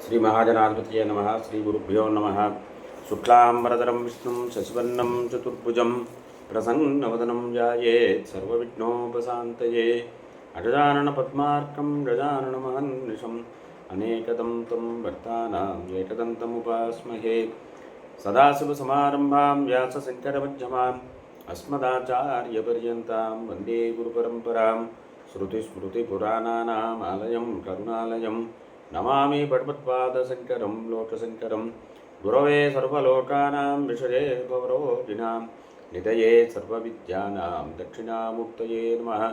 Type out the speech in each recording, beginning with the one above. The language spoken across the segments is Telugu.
श्री महाजनाधिपतये नमः। श्री गुरुभ्यो नमः। शुक्लांबरधरं विष्णुं शशिवर्णं चतुर्भुजं प्रसन्नवदनं ध्यायेत् सर्वविघ्नोपशान्तये। अगजानन पद्मार्कं गजाननमहर्निशम् अनेकदं तं भक्तानां एकदन्तमुपास्महे। सदाशिवसमारम्भां व्यासशङ्करमध्यमाम् अस्मदाचार्यपर्यन्तां वन्दे गुरुपरम्परां। श्रुतिस्मृतिपुराणानाम् आलयं करुणालयं नमामि भगवत्पादशङ्करं लोकशङ्करं। गुरवे सर्वलोकानां विषये भवरोगिणां निधये सर्वविद्यानां दक्षिणामूर्तये नमः।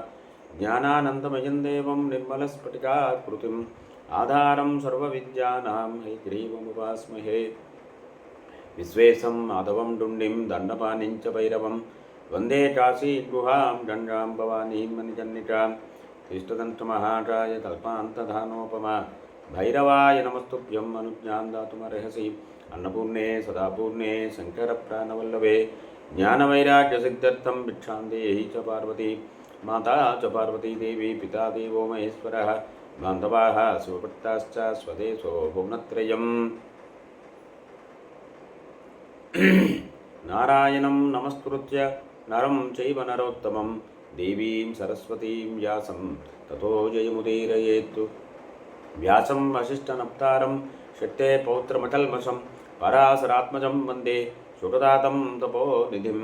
ज्ञानानन्दमयं देवं निर्मलस्फटिकाकृतिम् आधारं सर्वविद्यानां हयग्रीवमुपास्महे। विश्वेशं माधवं डुण्डिं दण्डपाणिं च भैरवं वन्दे काशीगुहां गङ्गां भवानीं मणिकर्णिकां। इष्टदन्तमहाकाय कल्पान्तधानोपमा भैरवाय नमस्तुभ्यं अनुज्ञां दातुमर्हसि। अन्नपूर्णे सदापूर्णे शङ्करप्राणवल्लभे ज्ञानवैराग्यसिद्ध्यर्थं भिक्षां देहि च पार्वती माता च पार्वती देवी पिता देवो महेश्वरः बान्धवाः शिवभक्ताश्च स्वदेशो भुवनत्रयम्। नारायणं नमस्कृत्य नरं चैव नरोत्तमं देवीं सरस्वतीं व्यासं ततो जयमुदीरयेत्। व्यासं वसिष्ठनप्तारं शक्ते पौत्रमकल्मषं पराशरात्मजं वन्दे सुखदातं तपोनिधिं।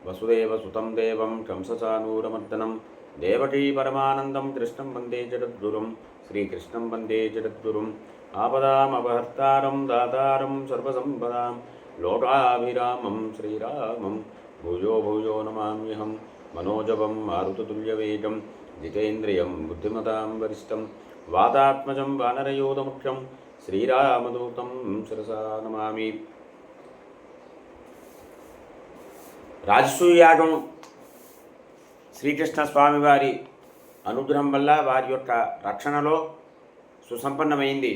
वसुदेवसुतं देवं कंसचानूरमर्दनं देवकी परमानन्दं कृष्णं वन्दे जगद्गुरुं। श्रीकृष्णं वन्दे जगद्गुरुम् आपदामपहर्तारं दातारं सर्वसम्पदां लोकाभिरामं श्रीरामं भूयो भूयो नमाम्यहं। मनोजवं मारुततुल्यवेगं जितेन्द्रियं बुद्धिमतां वरिष्ठं वातात्मजं वानरयोधमुख्यं श्रीरामदूतं शिरसा नमामि। రాజసూయాగం శ్రీకృష్ణ స్వామివారి అనుగ్రహం వల్ల వారి యొక్క రక్షణలో సుసంపన్నమైంది.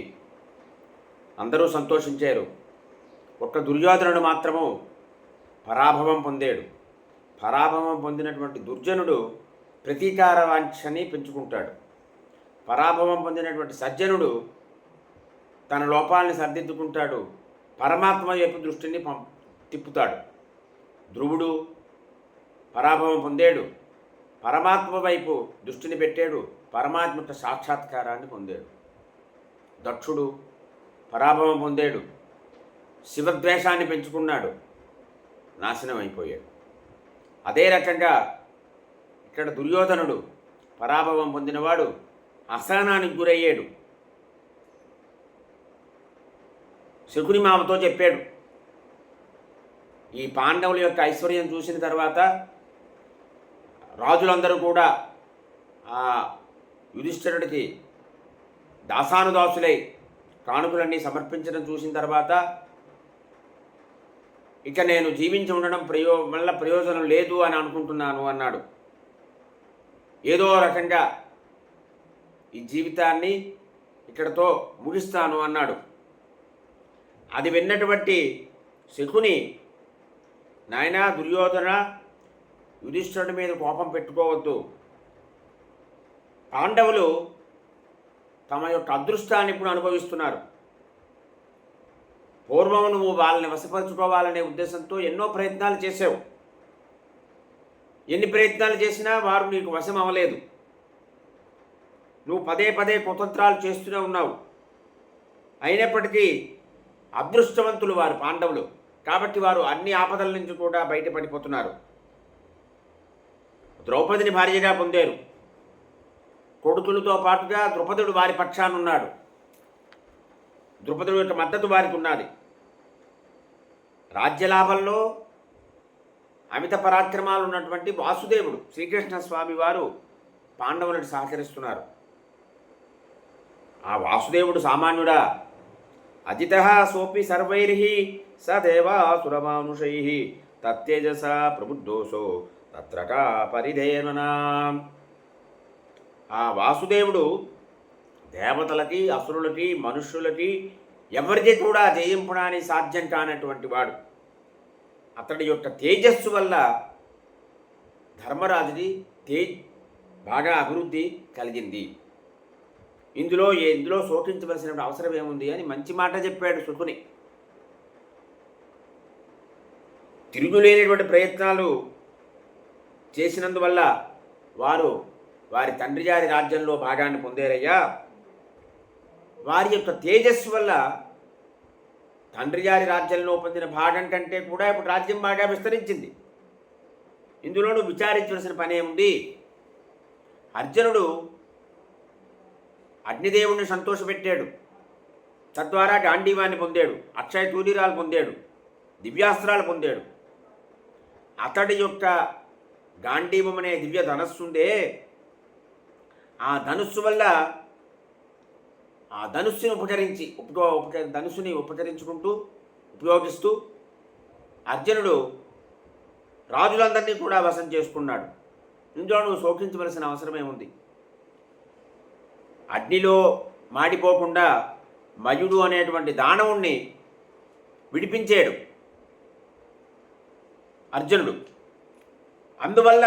అందరూ సంతోషించారు. ఒక్క దుర్యోధనుడు మాత్రము పరాభవం పొందాడు. పరాభవం పొందినటువంటి దుర్జనుడు ప్రతీకార వాంఛని పెంచుకుంటాడు. పరాభవం పొందినటువంటి సజ్జనుడు తన లోపాలని సరిదిద్దుకుంటాడు. పరమాత్మ వైపు దృష్టిని తిప్పుతాడు. ధ్రువుడు పరాభవం పొందాడు, పరమాత్మ వైపు దృష్టిని పెట్టాడు, పరమాత్మ సాక్షాత్కారాన్ని పొందాడు. దక్షుడు పరాభవం పొందాడు, శివద్వేషాన్ని పెంచుకున్నాడు, నాశనం అయిపోయాడు. అదే రకంగా ఇక్కడ దుర్యోధనుడు పరాభవం పొందినవాడు అసహనానికి గురయ్యాడు. శకుని మామతో చెప్పాడు, ఈ పాండవుల యొక్క ఐశ్వర్యం చూసిన తర్వాత రాజులందరూ కూడా ఆ యుధిష్ఠిరుడికి దాసానుదాసులై కానుకలన్నీ సమర్పించడం చూసిన తర్వాత ఇక నేను జీవించి ఉండడం వల్ల ప్రయోజనం లేదు అని అనుకుంటున్నాను అన్నాడు. ఏదో రకంగా ఈ జీవితాన్ని ఇక్కడతో ముగిస్తాను అన్నాడు. అది విన్నటువంటి శకుని, నాయనా దుర్యోధన, యుధిష్ఠిరుడి మీద కోపం పెట్టుకోవద్దు. పాండవులు తమ యొక్క అదృష్టాన్ని ఇప్పుడు అనుభవిస్తున్నారు. పూర్వం నువ్వు వాళ్ళని వశపరుచుకోవాలనే ఉద్దేశంతో ఎన్నో ప్రయత్నాలు చేసావు. ఎన్ని ప్రయత్నాలు చేసినా వారు నీకు వశం అవ్వలేదు. నువ్వు పదే పదే కుతంత్రాలు చేస్తూనే ఉన్నావు. అయినప్పటికీ అదృష్టవంతులు వారు పాండవులు. కాబట్టి వారు అన్ని ఆపదల నుంచి కూడా బయటపడిపోతున్నారు. ద్రౌపదిని భార్యగా పొందారు. కొడుకులతో పాటుగా ద్రుపదుడు వారి పక్షానున్నాడు. ద్రుపదుడు యొక్క మద్దతు వారికి ఉన్నది. రాజ్యలాభంలో అమిత పరాక్రమాలు ఉన్నటువంటి వాసుదేవుడు శ్రీకృష్ణ స్వామి వారు పాండవులకు సహకరిస్తున్నారు. ఆ వాసుదేవుడు సామాన్యుడా? అజితః సోపి సర్వైర్ః స దేవాసురమానుషైః తత్తేజసా ప్రబుద్ధోసో తత్రకా పరిధేననా. ఆ వాసుదేవుడు దేవతలకి, అసురులకి, మనుష్యులకి ఎవరిది కూడా జయింపడానికి సాధ్యం కానటువంటి వాడు. అతడి యొక్క తేజస్సు వల్ల ధర్మరాజుది బాగా అభివృద్ధి కలిగింది. ఇందులో శోకించవలసిన అవసరం ఏముంది అని మంచి మాట చెప్పాడు శకుని. తిరుగులేనటువంటి ప్రయత్నాలు చేసినందువల్ల వారి తండ్రి గారి రాజ్యంలో భాగాన్ని పొందారయ్యా. వారి యొక్క తేజస్సు వల్ల తండ్రి గారి రాజ్యంలో పొందిన భాగం కంటే కూడా ఇప్పుడు రాజ్యం బాగా విస్తరించింది. ఇందులో నువ్వు విచారించవలసిన పని ఏముంది? అర్జునుడు అగ్నిదేవుణ్ణి సంతోషపెట్టాడు, తద్వారా గాంధీవాన్ని పొందాడు, అక్షయ తూలిరాలు పొందాడు, దివ్యాస్త్రాలు పొందాడు. అతడి యొక్క గాంధీవం అనే దివ్య ధనస్సు ఉందే, ఆ ధనుస్సు వల్ల ఆ ధనుస్సుని ఉపకరించుకుంటూ ఉపయోగిస్తూ అర్జునుడు రాజులందరినీ కూడా వశం చేసుకున్నాడు. ఇందులో నువ్వు శోకించవలసిన అవసరం ఏముంది? అగ్నిలో మాడిపోకుండా మయుడు అనేటువంటి దానవుణ్ణి విడిపించాడు అర్జునుడు. అందువల్ల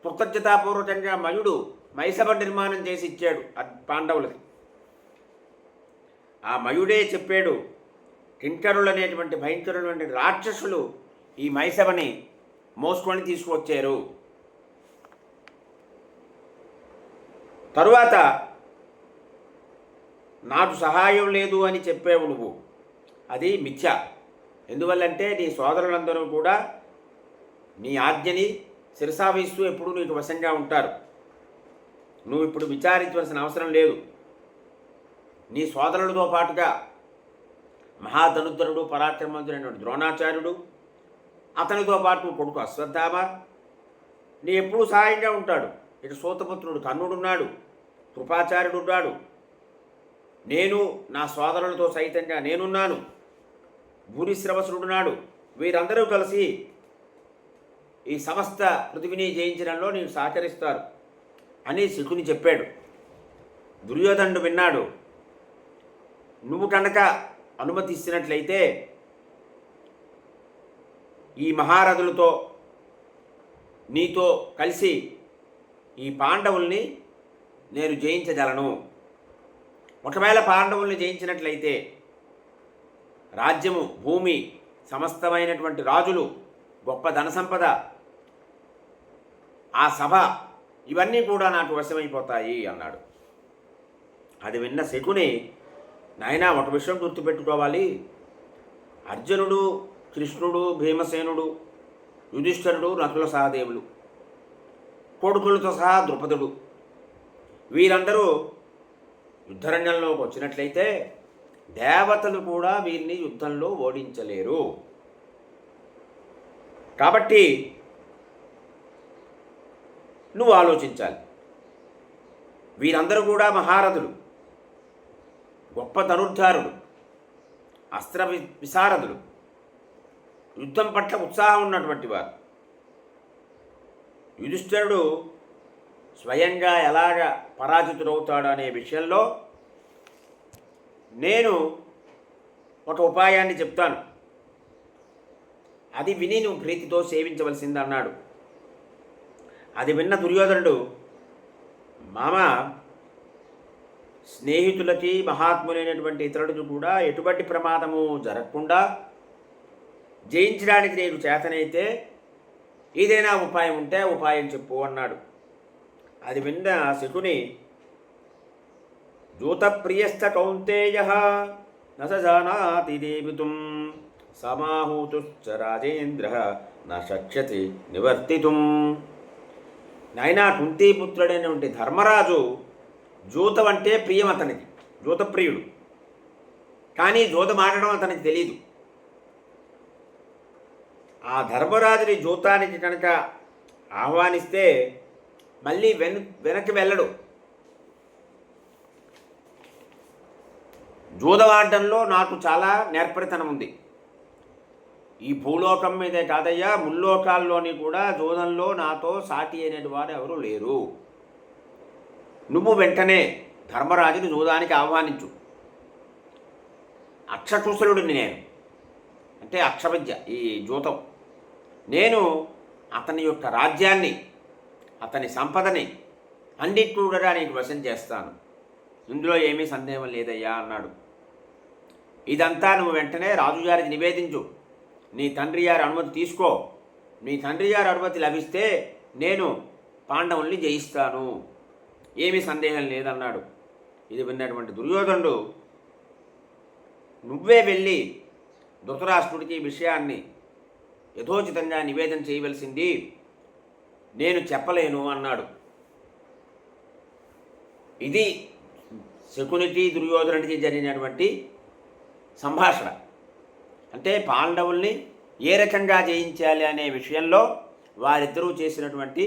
కృతజ్ఞతాపూర్వకంగా మయుడు మైసభ నిర్మాణం చేసి ఇచ్చాడు పాండవులకి. ఆ మయుడే చెప్పాడు, కింకరులు అనేటువంటి భయంకరులైన రాక్షసులు ఈ మైసభని మోసుకొని తీసుకువచ్చారు. తరువాత నాకు సహాయం లేదు అని చెప్పావు నువ్వు, అది మిథ్య. ఎందువల్లంటే నీ సోదరులందరూ కూడా నీ ఆజ్ఞని శిరసావహిస్తూ ఎప్పుడూ నీకు వశంగా ఉంటారు. నువ్వు ఇప్పుడు విచారించవలసిన అవసరం లేదు. నీ సోదరులతో పాటుగా మహాధనుద్ధరుడు పరాక్రమవంతుడైన ద్రోణాచార్యుడు, అతనితో పాటు కొడుకు అశ్వత్థామ నీ ఎప్పుడూ సహాయంగా ఉంటాడు. ఇటు సూతపుత్రుడు కర్ణుడున్నాడు, కృపాచార్యుడు ఉన్నాడు, నేను నా సోదరులతో సైతంగా నేనున్నాను, భూరిశ్రవసుడున్నాడు. వీరందరూ కలిసి ఈ సమస్త పృథివిని జయించడంలో నీకు సహకరిస్తారు అని శకుని చెప్పాడు. దుర్యోధనుడు విన్నాడు. నువ్వు కనుక అనుమతి ఇచ్చినట్లయితే ఈ మహారథులతో నీతో కలిసి ఈ పాండవుల్ని నేను జయించగలను. ఒకవేళ పాండవుల్ని జయించినట్లయితే రాజ్యము, భూమి, సమస్తమైనటువంటి రాజులు, గొప్ప ధన సంపద, ఆ సభ, ఇవన్నీ కూడా నాకు వశమైపోతాయి అన్నాడు. అది విన్న శకుని, నాయనా ఒక విషయం గుర్తుపెట్టుకోవాలి, అర్జునుడు, కృష్ణుడు, భీమసేనుడు, యుధిష్ఠిరుడు, నకుల సహదేవులు, కొడుకులతో సహా ద్రుపదుడు, వీరందరూ యుద్ధరంగంలోకి వచ్చినట్లయితే దేవతలు కూడా వీరిని యుద్ధంలో ఓడించలేరు. కాబట్టి నువ్వు ఆలోచించాలి. వీరందరూ కూడా మహారథులు, గొప్ప ధనుర్ధారులు, అస్త్ర విశారదులు, యుద్ధం పట్ల ఉత్సాహం ఉన్నటువంటి వారు. యుధిష్ఠిరుడు స్వయంగా ఎలాగ పరాజితుడవుతాడు అనే విషయంలో నేను ఒక ఉపాయాన్ని చెప్తాను, అది విని నువ్వు ప్రీతితో సేవించవలసింది అన్నాడు. అది విన్న దుర్యోధనుడు, మామ, స్నేహితులకి మహాత్ములైనటువంటి ఇతరులకు కూడా ఎటువంటి ప్రమాదము జరగకుండా జయించడానికి నేను చేతనైతే ఏదైనా ఉపాయం ఉంటే ఉపాయం చెప్పు అన్నాడు. అది విన్న శకుని, జూతప్రియస్థ కౌంతేయః న స జానాతి దేవితుం సమాహూతుశ్చ రాజేంద్రః న శక్ష్యతి నివర్తితుం. నాయనా, కుంతీపుత్రుడైనటువంటి ధర్మరాజు జూతం అంటే ప్రియం అతనికి, జూతప్రియుడు. కానీ జూతం ఆడడం అతనికి తెలియదు. ఆ ధర్మరాజుని జూతానికి కనుక ఆహ్వానిస్తే మళ్ళీ వెనక్కి వెళ్ళడు. జూదవాడడంలో నాకు చాలా నేర్పరితనం ఉంది. ఈ భూలోకం మీదే కాదయ్యా, ముల్లోకాల్లోని కూడా జూదంలో నాతో సాటి అయినటువంటి వారు ఎవరు లేరు. నువ్వు వెంటనే ధర్మరాజుని జూదానికి ఆహ్వానించు. అక్షకుశలుడిని నేను, అంటే అక్షవిద్య, ఈ జూతం. నేను అతని యొక్క రాజ్యాన్ని, అతని సంపదని అన్నిటి కూడా నీకు వశం చేస్తాను. ఇందులో ఏమీ సందేహం లేదయ్యా అన్నాడు. ఇదంతా నువ్వు వెంటనే రాజుగారికి నివేదించు, నీ తండ్రి గారి అనుమతి తీసుకో, నీ తండ్రి గారి అనుమతి లభిస్తే నేను పాండవుల్ని జయిస్తాను, ఏమీ సందేహం లేదన్నాడు. ఇది విన్నటువంటి దుర్యోధనుడు, నువ్వే వెళ్ళి ధృతరాష్ట్రుడికి ఈ విషయాన్ని యథోచితంగా నివేదన చేయవలసింది, నేను చెప్పలేను అన్నాడు. ఇది శకునికి దుర్యోధనుడికి జరిగినటువంటి సంభాషణ. అంటే పాండవుల్ని ఏ రకంగా జయించాలి అనే విషయంలో వారిద్దరూ చేసినటువంటి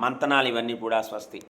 మంతనాలు ఇవన్నీ కూడా. స్వస్తి.